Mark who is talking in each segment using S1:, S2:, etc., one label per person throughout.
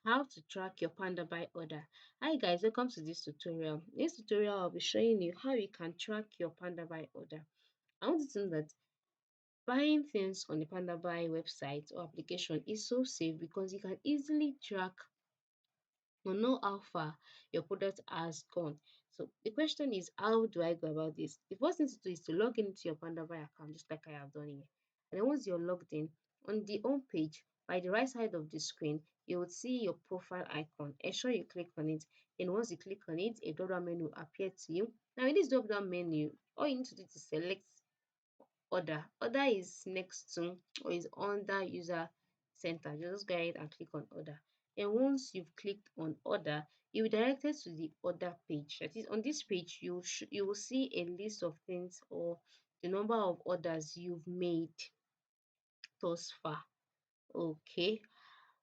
S1: How to track your Pandabuy order. Hi guys, welcome to this tutorial. In this tutorial, I'll be showing you how you can track your Pandabuy order. I want you to know that buying things on the Pandabuy website or application is so safe because you can easily track or know how far your product has gone. So the question is, how do I go about this? The first thing to do is to log into your Pandabuy account, just like I have done here. And then once you're logged in, on the home page, by the right side of the screen, you will see your profile icon. Ensure you click on it. Then once you click on it, a drop-down menu will appear to you. Now in this drop-down menu, all you need to do is select order. Order is next to or is under user center. Just go ahead and click on order. And once you've clicked on order, you'll be directed to the order page. That is, on this page, you will see a list of things or the number of orders you've made thus far. Okay.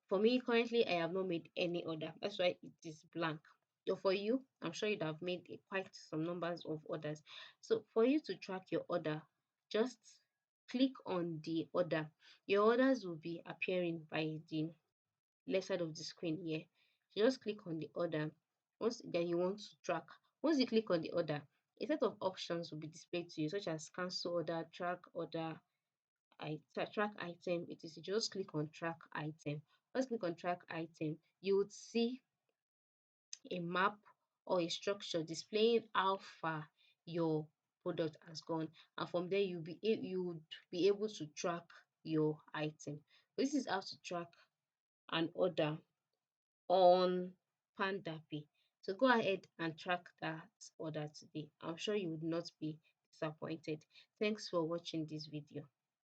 S1: For me, currently, I have not made any order. That's why it is blank. So for you, I'm sure you'd have made quite some numbers of orders. So for you to track your order, just click on the order. Your orders will be appearing by the left side of the screen here. So just click on the order. Once then you want to track. Once you click on the order, a set of options will be displayed to you, such as cancel order, track order, track item. It is, you just click on track item. Once click on track item, you would see a map or a structure displaying how far your product has gone, and from there you would be able to track your item. This is how to track an order on Pandabuy. So go ahead and track that order today. I'm sure you would not be disappointed. Thanks for watching this video.